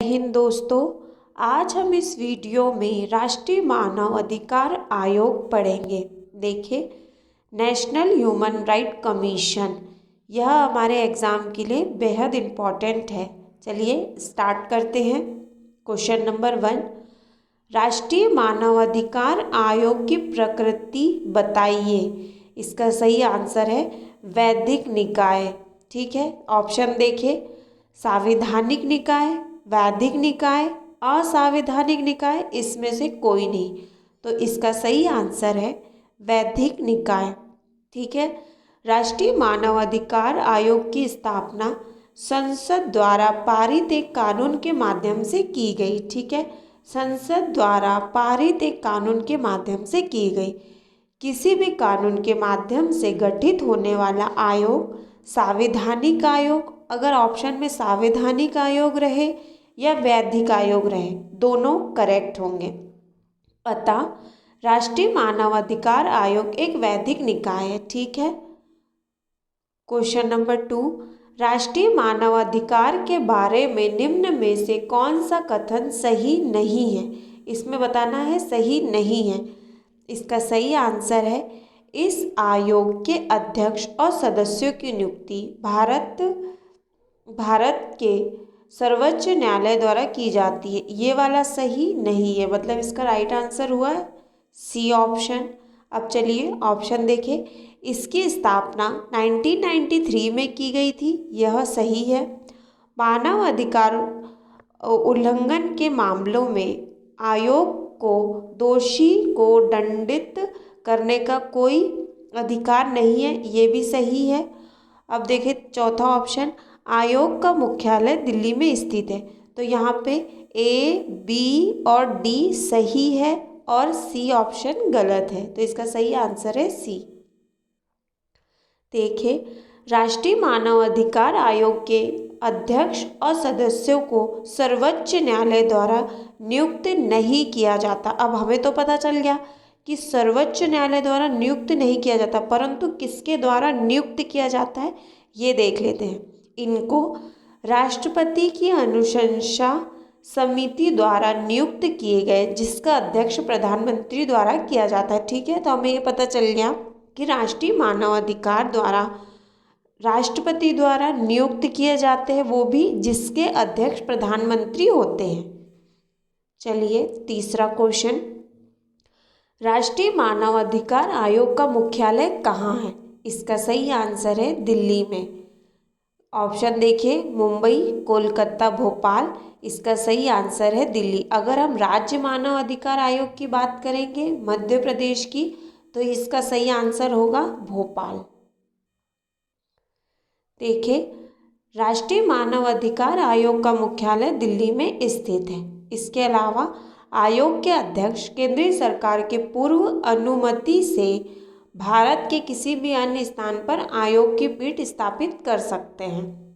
हिंद दोस्तों, आज हम इस वीडियो में राष्ट्रीय मानव अधिकार आयोग पढ़ेंगे। देखिए, नेशनल ह्यूमन राइट कमीशन, यह हमारे एग्ज़ाम के लिए बेहद इम्पॉर्टेंट है। चलिए स्टार्ट करते हैं। क्वेश्चन नंबर 1, राष्ट्रीय मानवाधिकार आयोग की प्रकृति बताइए। इसका सही आंसर है वैधिक निकाय। ठीक है, ऑप्शन देखिए, संवैधानिक निकाय, वैधिक निकाय, असंवैधानिक निकाय, इसमें से कोई नहीं। तो इसका सही आंसर है वैधिक निकाय। ठीक है, राष्ट्रीय मानवाधिकार आयोग की स्थापना संसद द्वारा पारित एक कानून के माध्यम से की गई। ठीक है, संसद द्वारा पारित एक कानून के माध्यम से की गई। किसी भी कानून के माध्यम से गठित होने वाला आयोग संवैधानिक आयोग, अगर ऑप्शन में संवैधानिक आयोग रहे या वैधिक आयोग रहे, दोनों करेक्ट होंगे। अतः राष्ट्रीय मानवाधिकार आयोग एक वैधिक निकाय है। ठीक है, क्वेश्चन नंबर 2, राष्ट्रीय मानवाधिकार के बारे में निम्न में से कौन सा कथन सही नहीं है। इसमें बताना है सही नहीं है। इसका सही आंसर है, इस आयोग के अध्यक्ष और सदस्यों की नियुक्ति भारत के सर्वोच्च न्यायालय द्वारा की जाती है। ये वाला सही नहीं है, मतलब इसका राइट आंसर हुआ है सी ऑप्शन। अब चलिए ऑप्शन देखें। इसकी स्थापना 1993 में की गई थी, यह सही है। मानव अधिकार उल्लंघन के मामलों में आयोग को दोषी को दंडित करने का कोई अधिकार नहीं है, ये भी सही है। अब देखिए चौथा ऑप्शन, आयोग का मुख्यालय दिल्ली में स्थित है। तो यहाँ पे ए, बी और डी सही है और सी ऑप्शन गलत है। तो इसका सही आंसर है सी। देखिए, राष्ट्रीय मानवाधिकार आयोग के अध्यक्ष और सदस्यों को सर्वोच्च न्यायालय द्वारा नियुक्त नहीं किया जाता। अब हमें तो पता चल गया कि सर्वोच्च न्यायालय द्वारा नियुक्त नहीं किया जाता, परंतु किसके द्वारा नियुक्त किया जाता है ये देख लेते हैं। इनको राष्ट्रपति की अनुशंसा समिति द्वारा नियुक्त किए गए, जिसका अध्यक्ष प्रधानमंत्री द्वारा किया जाता है। ठीक है, तो हमें ये पता चल गया कि राष्ट्रीय मानवाधिकार द्वारा राष्ट्रपति द्वारा नियुक्त किए जाते हैं, वो भी जिसके अध्यक्ष प्रधानमंत्री होते हैं। चलिए तीसरा क्वेश्चन, राष्ट्रीय मानवाधिकार आयोग का मुख्यालय कहाँ है। इसका सही आंसर है दिल्ली में। ऑप्शन देखिए, मुंबई, कोलकाता, भोपाल। इसका सही आंसर है दिल्ली। अगर हम राज्य मानव अधिकार आयोग की बात करेंगे मध्य प्रदेश की, तो इसका सही आंसर होगा भोपाल। देखिए, राष्ट्रीय मानव अधिकार आयोग का मुख्यालय दिल्ली में स्थित है। इसके अलावा आयोग के अध्यक्ष केंद्रीय सरकार के पूर्व अनुमति से भारत के किसी भी अन्य स्थान पर आयोग की पीठ स्थापित कर सकते हैं।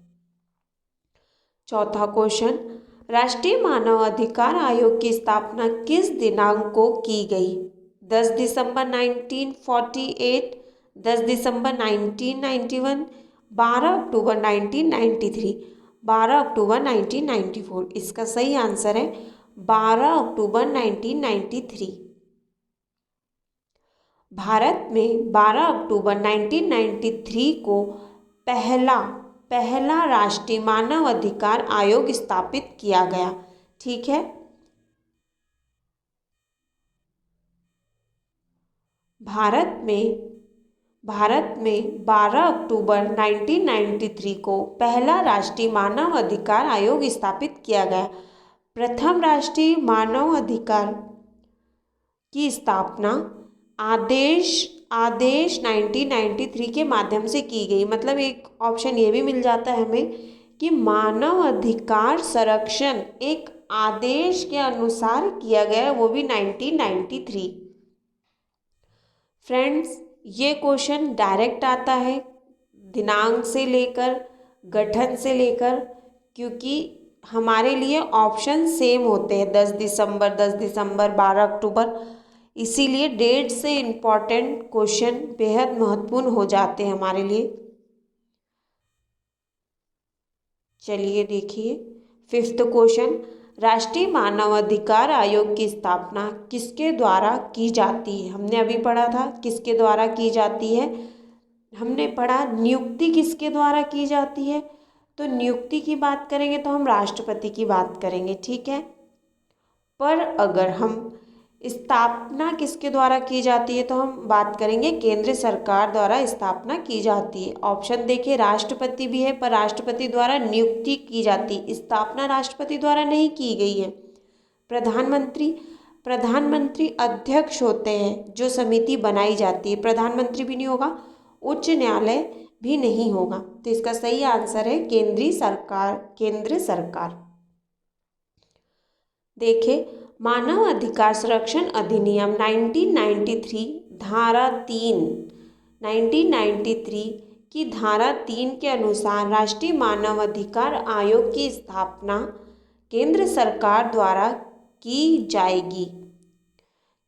चौथा क्वेश्चन, राष्ट्रीय मानव अधिकार आयोग की स्थापना किस दिनांक को की गई। 10 दिसंबर 1948, 10 दिसंबर 1991, 12 अक्टूबर 1993, 12 अक्टूबर 1994। इसका सही आंसर है 12 अक्टूबर 1993। भारत में 12 अक्टूबर 1993 को पहला राष्ट्रीय मानव अधिकार आयोग स्थापित किया गया। ठीक है, भारत में 12 अक्टूबर 1993 को पहला राष्ट्रीय मानव अधिकार आयोग स्थापित किया गया। प्रथम राष्ट्रीय मानव अधिकार की स्थापना आदेश 1993 के माध्यम से की गई। मतलब एक ऑप्शन ये भी मिल जाता है हमें कि मानव अधिकार संरक्षण एक आदेश के अनुसार किया गया, वो भी 1993। फ्रेंड्स, ये क्वेश्चन डायरेक्ट आता है दिनांक से लेकर गठन से लेकर, क्योंकि हमारे लिए ऑप्शन सेम होते हैं 10 दिसंबर, 10 दिसंबर, 12 अक्टूबर, इसीलिए डेट से इम्पॉर्टेंट क्वेश्चन बेहद महत्वपूर्ण हो जाते हैं हमारे लिए। चलिए देखिए, फिफ्थ क्वेश्चन, राष्ट्रीय मानव अधिकार आयोग की स्थापना किसके द्वारा की जाती है? हमने अभी पढ़ा था किसके द्वारा की जाती है, हमने पढ़ा नियुक्ति किसके द्वारा की जाती है। तो नियुक्ति की बात करेंगे तो हम राष्ट्रपति की बात करेंगे, ठीक है। पर अगर हम स्थापना किसके द्वारा की जाती है तो हम बात करेंगे केंद्र सरकार द्वारा स्थापना की जाती है। ऑप्शन देखिए, राष्ट्रपति भी है पर राष्ट्रपति द्वारा नियुक्ति की जाती है, स्थापना राष्ट्रपति द्वारा नहीं की गई है। प्रधानमंत्री, प्रधानमंत्री अध्यक्ष होते हैं जो समिति बनाई जाती है, प्रधानमंत्री भी नहीं होगा, उच्च न्यायालय भी नहीं होगा। तो इसका सही आंसर है केंद्रीय सरकार, केंद्र सरकार। देखिए, मानव अधिकार संरक्षण अधिनियम 1993 धारा 3, 1993 की धारा 3 के अनुसार राष्ट्रीय मानव अधिकार आयोग की स्थापना केंद्र सरकार द्वारा की जाएगी।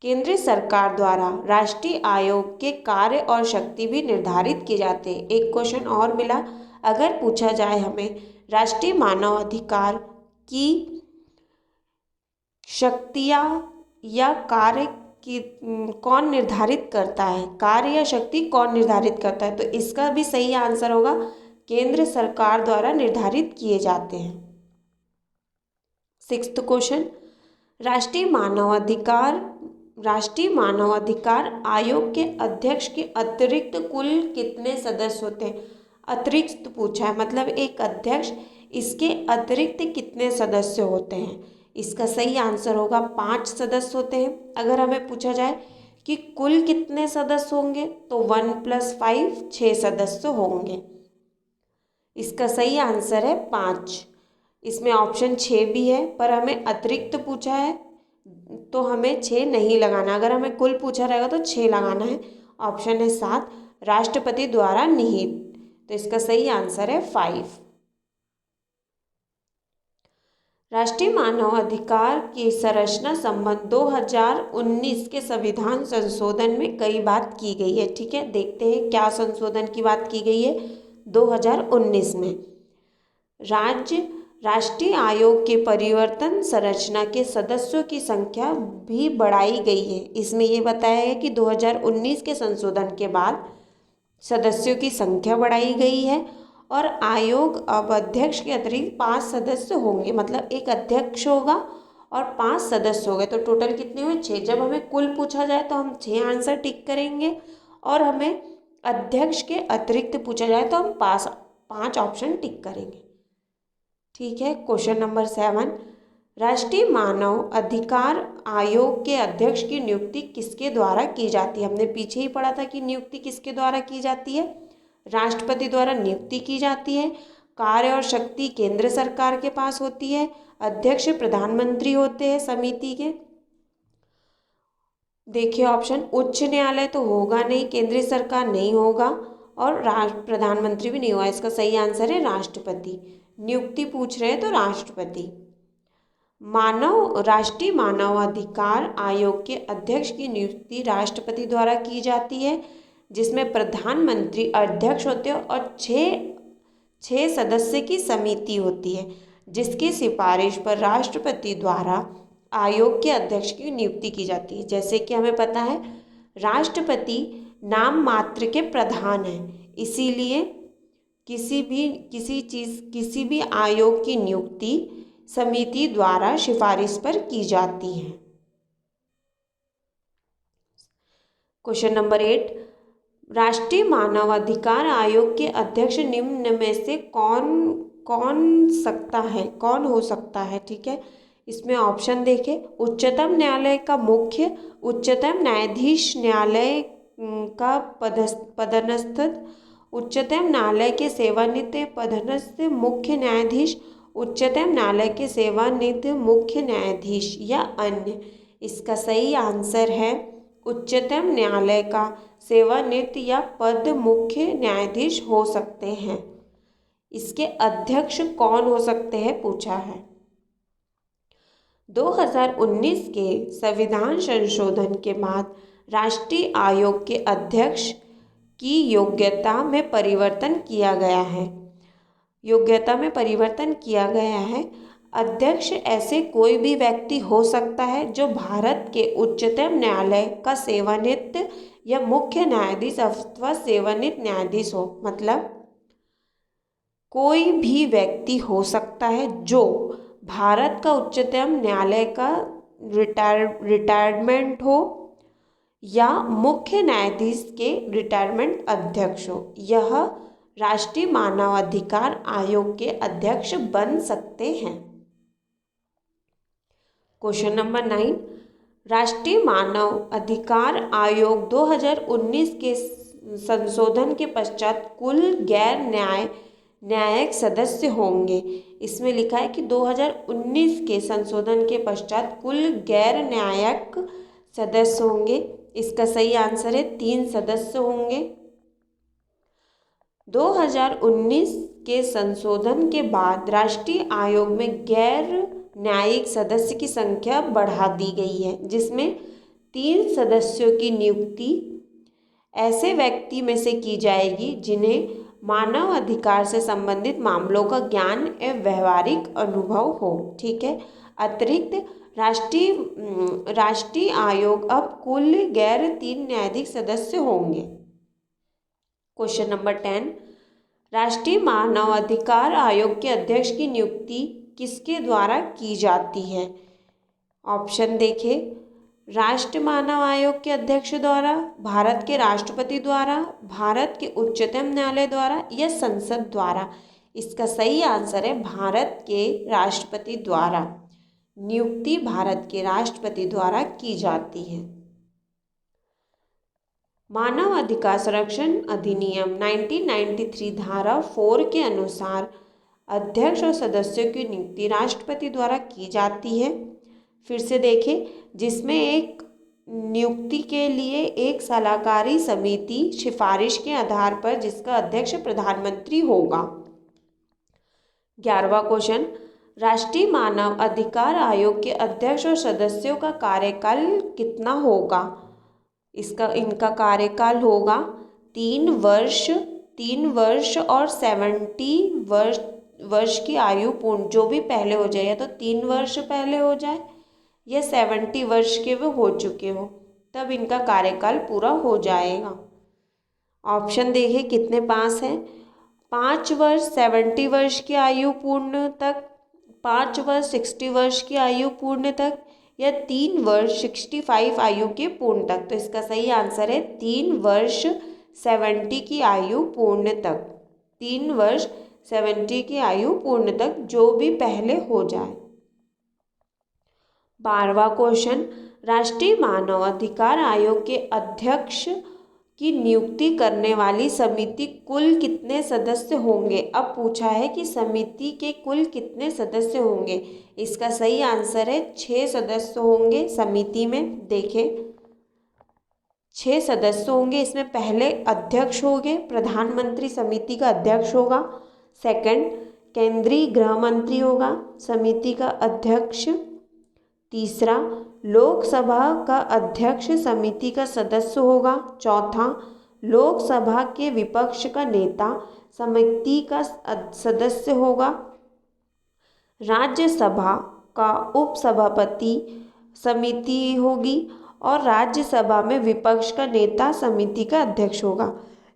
केंद्र सरकार द्वारा राष्ट्रीय आयोग के कार्य और शक्ति भी निर्धारित किए जाते हैं। एक क्वेश्चन और मिला, अगर पूछा जाए हमें राष्ट्रीय मानव अधिकार की शक्तियाँ या कार्य की कौन निर्धारित करता है, कार्य या शक्ति कौन निर्धारित करता है, तो इसका भी सही आंसर होगा केंद्र सरकार द्वारा निर्धारित किए जाते हैं। सिक्स्थ क्वेश्चन, राष्ट्रीय मानव अधिकार आयोग के अध्यक्ष के अतिरिक्त कुल कितने सदस्य होते हैं? अतिरिक्त पूछा है, मतलब एक अध्यक्ष, इसके अतिरिक्त कितने सदस्य होते हैं? इसका सही आंसर होगा 5 सदस्य होते हैं। अगर हमें पूछा जाए कि कुल कितने सदस्य होंगे तो 1 + 5 6 सदस्य होंगे। इसका सही आंसर है 5। इसमें ऑप्शन 6 भी है पर हमें अतिरिक्त पूछा है तो हमें 6 नहीं लगाना, अगर हमें कुल पूछा रहेगा तो 6 लगाना है। ऑप्शन है 7, राष्ट्रपति द्वारा निहित, तो इसका सही आंसर है 5। राष्ट्रीय मानव अधिकार की संरचना संबंध 2019 के संविधान संशोधन में कई बात की गई है, ठीक है। देखते हैं क्या संशोधन की बात की गई है 2019 में। राष्ट्रीय आयोग के परिवर्तन संरचना के सदस्यों की संख्या भी बढ़ाई गई है। इसमें ये बताया है कि 2019 के संशोधन के बाद सदस्यों की संख्या बढ़ाई गई है और आयोग अब अध्यक्ष के अतिरिक्त 5 सदस्य होंगे, मतलब एक अध्यक्ष होगा और 5 सदस्य हो गए, तो टोटल कितने हुए 6। जब हमें कुल पूछा जाए तो हम 6 आंसर टिक करेंगे और हमें अध्यक्ष के अतिरिक्त पूछा जाए तो हम 5 ऑप्शन टिक करेंगे, ठीक है। क्वेश्चन नंबर 7, राष्ट्रीय मानव अधिकार आयोग के अध्यक्ष की नियुक्ति किसके द्वारा की जाती है? हमने पीछे ही पढ़ा था कि नियुक्ति किसके द्वारा की जाती है, राष्ट्रपति द्वारा नियुक्ति की जाती है। कार्य और शक्ति केंद्र सरकार के पास होती है। अध्यक्ष प्रधानमंत्री होते हैं समिति के। देखिए ऑप्शन, उच्च न्यायालय तो होगा नहीं, केंद्रीय सरकार नहीं होगा और प्रधानमंत्री भी नहीं होगा। इसका सही आंसर है राष्ट्रपति। नियुक्ति पूछ रहे हैं तो राष्ट्रपति। राष्ट्रीय मानवाधिकार आयोग के अध्यक्ष की नियुक्ति राष्ट्रपति द्वारा की जाती है, जिसमें प्रधानमंत्री अध्यक्ष होते हैं और 6 सदस्य की समिति होती है, जिसकी सिफारिश पर राष्ट्रपति द्वारा आयोग के अध्यक्ष की नियुक्ति की जाती है। जैसे कि हमें पता है राष्ट्रपति नाम मात्र के प्रधान हैं, इसीलिए किसी भी आयोग की नियुक्ति समिति द्वारा सिफारिश पर की जाती है। क्वेश्चन नंबर 8, राष्ट्रीय मानवाधिकार आयोग के अध्यक्ष निम्न में से कौन हो सकता है, ठीक है। इसमें ऑप्शन देखें, उच्चतम न्यायालय का मुख्य, उच्चतम न्यायाधीश न्यायालय का पदस्थ, उच्चतम न्यायालय के सेवानिवृत्त पदस्थ मुख्य न्यायाधीश, उच्चतम न्यायालय के सेवानिवृत्त मुख्य न्यायाधीश या अन्य। इसका सही आंसर है उच्चतम न्यायालय का सेवानिवृत्त या पद मुख्य न्यायाधीश हो सकते हैं। इसके अध्यक्ष कौन हो सकते हैं पूछा है। 2019 के संविधान संशोधन के बाद राष्ट्रीय आयोग के अध्यक्ष की योग्यता में परिवर्तन किया गया है। अध्यक्ष ऐसे कोई भी व्यक्ति हो सकता है जो भारत के उच्चतम न्यायालय का सेवानिवृत्त या मुख्य न्यायाधीश अथवा सेवानिवृत्त न्यायाधीश हो। मतलब कोई भी व्यक्ति हो सकता है जो भारत का उच्चतम न्यायालय का रिटायरमेंट हो या मुख्य न्यायाधीश के रिटायरमेंट अध्यक्ष हो। यह राष्ट्रीय मानवाधिकार आयोग के अध्यक्ष बन सकते हैं। क्वेश्चन नंबर 9, राष्ट्रीय मानव अधिकार आयोग 2019 के संशोधन के पश्चात कुल गैर न्यायिक सदस्य होंगे। इसमें लिखा है कि 2019 के संशोधन के पश्चात कुल गैर न्यायिक सदस्य होंगे। इसका सही आंसर है 3 सदस्य होंगे। 2019 के संशोधन के बाद राष्ट्रीय आयोग में गैर न्यायिक सदस्य की संख्या बढ़ा दी गई है, जिसमें 3 सदस्यों की नियुक्ति ऐसे व्यक्ति में से की जाएगी जिन्हें मानव अधिकार से संबंधित मामलों का ज्ञान एवं व्यवहारिक अनुभव हो। ठीक है। अतिरिक्त राष्ट्रीय आयोग अब कुल गैर 3 न्यायाधीश सदस्य होंगे। क्वेश्चन नंबर 10, राष्ट्रीय मानव अधिकार आयोग के अध्यक्ष की नियुक्ति किसके द्वारा की जाती है? ऑप्शन देखें, राष्ट्रीय मानव आयोग के अध्यक्ष द्वारा, भारत के राष्ट्रपति द्वारा, भारत के उच्चतम न्यायालय द्वारा या संसद द्वारा। इसका सही आंसर है भारत के राष्ट्रपति द्वारा। नियुक्ति भारत के राष्ट्रपति द्वारा की जाती है। मानव अधिकार संरक्षण अधिनियम 1993 धारा 4 के अनुसार अध्यक्ष और सदस्यों की नियुक्ति राष्ट्रपति द्वारा की जाती है। फिर से देखें, जिसमें एक नियुक्ति के लिए एक सलाहकारी समिति सिफारिश के आधार पर जिसका अध्यक्ष प्रधानमंत्री होगा। 11वां क्वेश्चन, राष्ट्रीय मानव अधिकार आयोग के अध्यक्ष और सदस्यों का कार्यकाल कितना होगा? इनका कार्यकाल होगा 3 वर्ष और 70 वर्ष की आयु पूर्ण, जो भी पहले हो जाए, या तो 3 वर्ष पहले हो जाए या 70 वर्ष के वो हो चुके हो, तब इनका कार्यकाल पूरा हो जाएगा। ऑप्शन देखें कितने पास हैं। 5 वर्ष 70 वर्ष की आयु पूर्ण तक, 5 वर्ष 60 वर्ष की आयु पूर्ण तक, या 3 वर्ष 65 आयु के पूर्ण तक। तो इसका सही आंसर है 3 वर्ष 70 की आयु पूर्ण तक। 3 वर्ष 70 की आयु पूर्ण तक, जो भी पहले हो जाए। 12वां क्वेश्चन, राष्ट्रीय मानव अधिकार आयोग के अध्यक्ष की नियुक्ति करने वाली समिति कुल कितने सदस्य होंगे? अब पूछा है कि समिति के कुल कितने सदस्य होंगे। इसका सही आंसर है 6 सदस्य होंगे समिति में। देखें, 6 सदस्य होंगे। इसमें पहले अध्यक्ष होंगे, प्रधानमंत्री समिति का अध्यक्ष होगा। सेकंड, केंद्रीय गृह मंत्री होगा समिति का अध्यक्ष। तीसरा, लोकसभा का अध्यक्ष समिति का सदस्य होगा। चौथा, लोकसभा के विपक्ष का नेता समिति का सदस्य होगा। राज्यसभा का उपसभापति समिति होगी और राज्यसभा में विपक्ष का नेता समिति का अध्यक्ष होगा।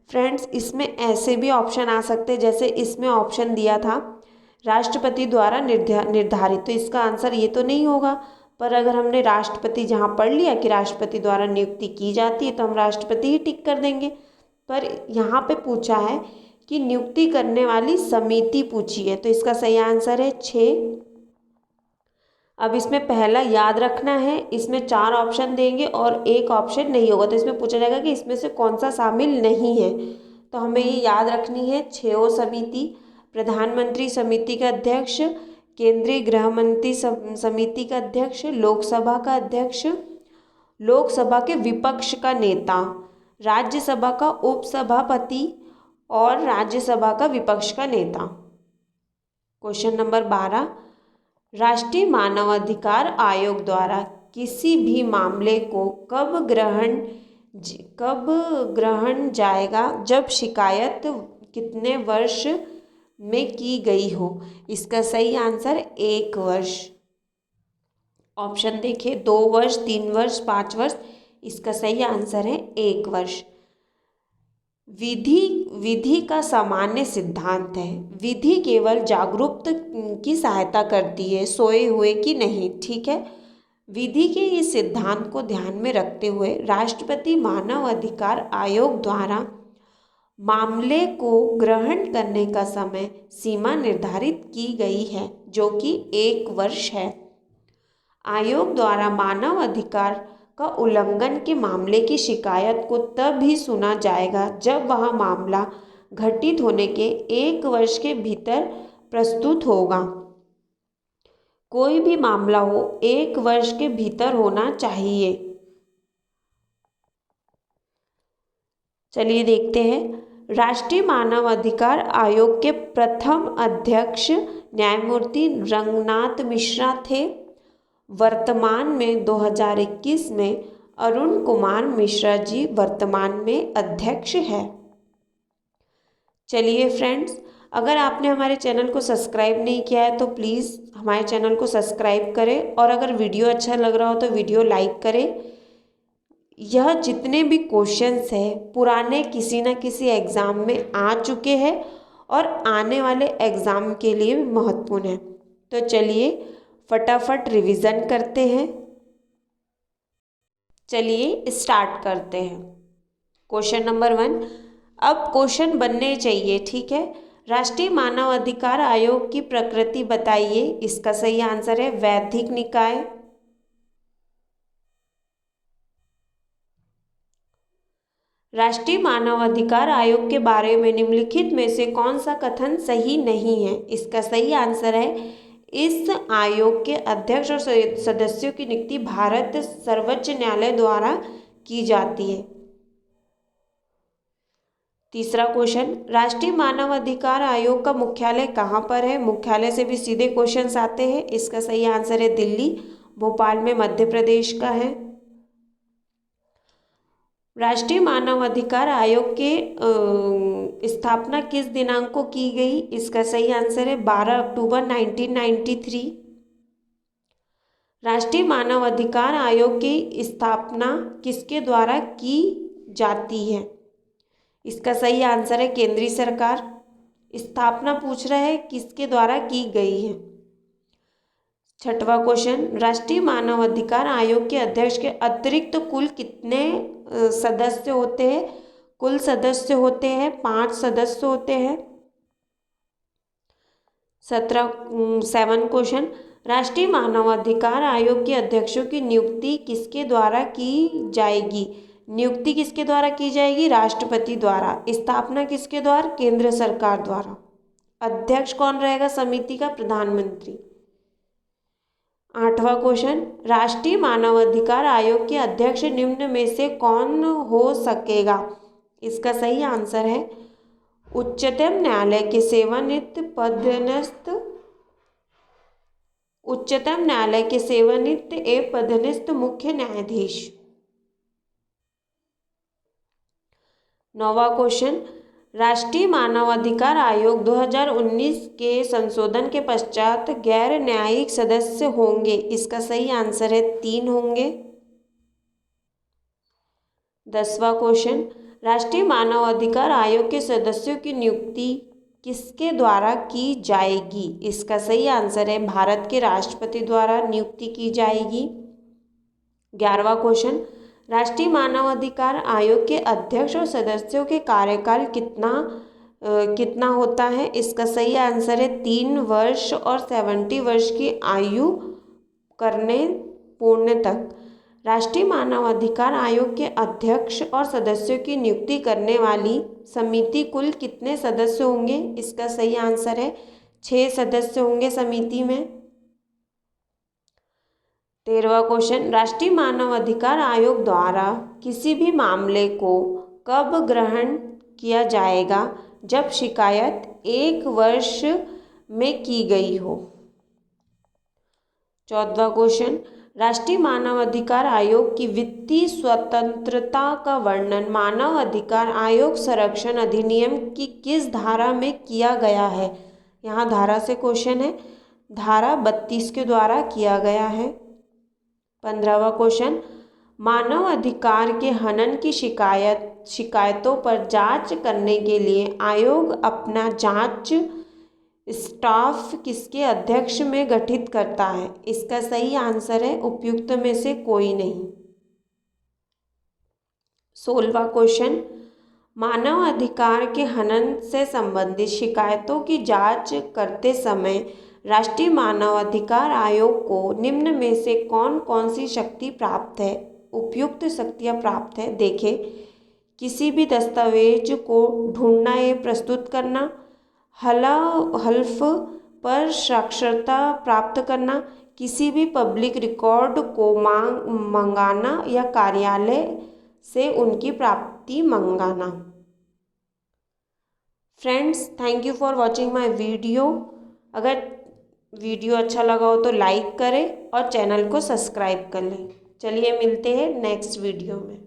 फ्रेंड्स, इसमें ऐसे भी ऑप्शन आ सकते हैं, जैसे इसमें ऑप्शन दिया था राष्ट्रपति द्वारा निर्धारित, तो इसका आंसर ये तो नहीं होगा। पर अगर हमने राष्ट्रपति जहाँ पढ़ लिया कि राष्ट्रपति द्वारा नियुक्ति की जाती है, तो हम राष्ट्रपति ही टिक कर देंगे। पर यहाँ पे पूछा है कि नियुक्ति करने वाली समिति पूछी है, तो इसका सही आंसर है 6। अब इसमें पहला याद रखना है, इसमें 4 ऑप्शन देंगे और एक ऑप्शन नहीं होगा, तो इसमें पूछा जाएगा कि इसमें से कौन सा शामिल नहीं है। तो हमें ये याद रखनी है 6 समिति, प्रधानमंत्री समिति का अध्यक्ष, केंद्रीय गृह मंत्री समिति का अध्यक्ष, लोकसभा का अध्यक्ष, लोकसभा के विपक्ष का नेता, राज्यसभा का उपसभापति और राज्यसभा का विपक्ष का नेता। क्वेश्चन नंबर 12, राष्ट्रीय मानवाधिकार आयोग द्वारा किसी भी मामले को कब ग्रहण जाएगा, जब शिकायत कितने वर्ष में की गई हो। इसका सही आंसर 1 वर्ष। ऑप्शन देखिए, 2 वर्ष, 3 वर्ष, 5 वर्ष। इसका सही आंसर है 1 वर्ष। विधि विधि का सामान्य सिद्धांत है। विधि केवल जागरूक की सहायता करती है, सोए हुए की नहीं। ठीक है। विधि के इस सिद्धांत को ध्यान में रखते हुए राष्ट्रपति मानव अधिकार आयोग द्वारा मामले को ग्रहण करने का समय सीमा निर्धारित की गई है, जो कि 1 वर्ष है। आयोग द्वारा मानव अधिकार का उल्लंघन के मामले की शिकायत को तब ही सुना जाएगा जब वह मामला घटित होने के 1 वर्ष के भीतर प्रस्तुत होगा। कोई भी मामला हो, 1 वर्ष के भीतर होना चाहिए। चलिए देखते हैं। राष्ट्रीय मानव अधिकार आयोग के प्रथम अध्यक्ष न्यायमूर्ति रंगनाथ मिश्रा थे। वर्तमान में 2021 में अरुण कुमार मिश्रा जी वर्तमान में अध्यक्ष है। चलिए फ्रेंड्स, अगर आपने हमारे चैनल को सब्सक्राइब नहीं किया है तो प्लीज़ हमारे चैनल को सब्सक्राइब करें, और अगर वीडियो अच्छा लग रहा हो तो वीडियो लाइक करें। यह जितने भी क्वेश्चंस हैं पुराने किसी न किसी एग्ज़ाम में आ चुके हैं और आने वाले एग्ज़ाम के लिए भी महत्वपूर्ण है। तो चलिए फटाफट रिवीजन करते हैं। चलिए स्टार्ट करते हैं। Question number 1। अब क्वेश्चन बनने चाहिए, ठीक है। राष्ट्रीय मानव अधिकार आयोग की प्रकृति बताइए। इसका सही आंसर है वैधानिक निकाय। राष्ट्रीय मानव अधिकार आयोग के बारे में निम्नलिखित में से कौन सा कथन सही नहीं है। इसका सही आंसर है इस आयोग के अध्यक्ष और सदस्यों की नियुक्ति भारत सर्वोच्च न्यायालय द्वारा की जाती है। तीसरा क्वेश्चन, राष्ट्रीय मानव अधिकार आयोग का मुख्यालय कहाँ पर है। मुख्यालय से भी सीधे क्वेश्चंस आते हैं। इसका सही आंसर है दिल्ली, भोपाल में मध्य प्रदेश का है। राष्ट्रीय मानव अधिकार आयोग के स्थापना किस दिनांक को की गई। इसका सही आंसर है 12 अक्टूबर 1993। राष्ट्रीय मानव अधिकार आयोग की स्थापना किसके द्वारा की जाती है। इसका सही आंसर है केंद्रीय सरकार। स्थापना पूछ रहा है किसके द्वारा की गई है। छठवां क्वेश्चन, राष्ट्रीय मानव अधिकार आयोग के अध्यक्ष के अतिरिक्त कुल कितने सदस्य होते हैं। कुल सदस्य होते हैं 5 सदस्य होते हैं। 7 क्वेश्चन, राष्ट्रीय मानव अधिकार आयोग के अध्यक्षों की नियुक्ति किसके द्वारा की जाएगी। नियुक्ति किसके द्वारा की जाएगी, राष्ट्रपति द्वारा। स्थापना किसके द्वारा, केंद्र सरकार द्वारा। अध्यक्ष कौन रहेगा समिति का, प्रधानमंत्री। 8वां क्वेश्चन, राष्ट्रीय मानव अधिकार आयोग के अध्यक्ष निम्न में से कौन हो सकेगा। इसका सही आंसर है उच्चतम न्यायालय के सेवानिवृत्त एवं पदस्थ मुख्य न्यायाधीश। 9वां क्वेश्चन, राष्ट्रीय मानव अधिकार आयोग 2019 के संशोधन के पश्चात गैर न्यायिक सदस्य होंगे। इसका सही आंसर है 3 होंगे। 10वां क्वेश्चन, राष्ट्रीय मानव अधिकार आयोग के सदस्यों की नियुक्ति किसके द्वारा की जाएगी। इसका सही आंसर है भारत के राष्ट्रपति द्वारा नियुक्ति की जाएगी। 11वां क्वेश्चन, राष्ट्रीय मानव अधिकार आयोग के अध्यक्ष और सदस्यों के कार्यकाल कितना होता है। इसका सही आंसर है 3 वर्ष और 70 वर्ष की आयु करने पूर्ण तक। राष्ट्रीय मानव अधिकार आयोग के अध्यक्ष और सदस्यों की नियुक्ति करने वाली समिति कुल कितने सदस्य होंगे। इसका सही आंसर है 6 सदस्य होंगे समिति में। 13वां क्वेश्चन, राष्ट्रीय मानव अधिकार आयोग द्वारा किसी भी मामले को कब ग्रहण किया जाएगा, जब शिकायत 1 वर्ष में की गई हो। 14वां क्वेश्चन, राष्ट्रीय मानव अधिकार आयोग की वित्तीय स्वतंत्रता का वर्णन मानव अधिकार आयोग संरक्षण अधिनियम की किस धारा में किया गया है। यहाँ धारा से क्वेश्चन है, धारा 32 के द्वारा किया गया है। 15वां क्वेश्चन, मानव अधिकार के हनन की शिकायतों पर जांच करने के लिए आयोग अपना जांच स्टाफ किसके अध्यक्ष में गठित करता है? इसका सही आंसर है उपयुक्त में से कोई नहीं। 16वां क्वेश्चन, मानव अधिकार के हनन से संबंधित शिकायतों की जांच करते समय राष्ट्रीय मानव अधिकार आयोग को निम्न में से कौन कौन सी शक्ति प्राप्त है? उपयुक्त शक्तियाँ प्राप्त है। देखें, किसी भी दस्तावेज को ढूंढना या प्रस्तुत करना, हल्फ पर साक्षरता प्राप्त करना, किसी भी पब्लिक रिकॉर्ड को मंगाना या कार्यालय से उनकी प्राप्ति मंगाना। Friends, thank you for watching my video. अगर वीडियो अच्छा लगा हो तो लाइक करें और चैनल को सब्सक्राइब कर लें। चलिए मिलते हैं नेक्स्ट वीडियो में।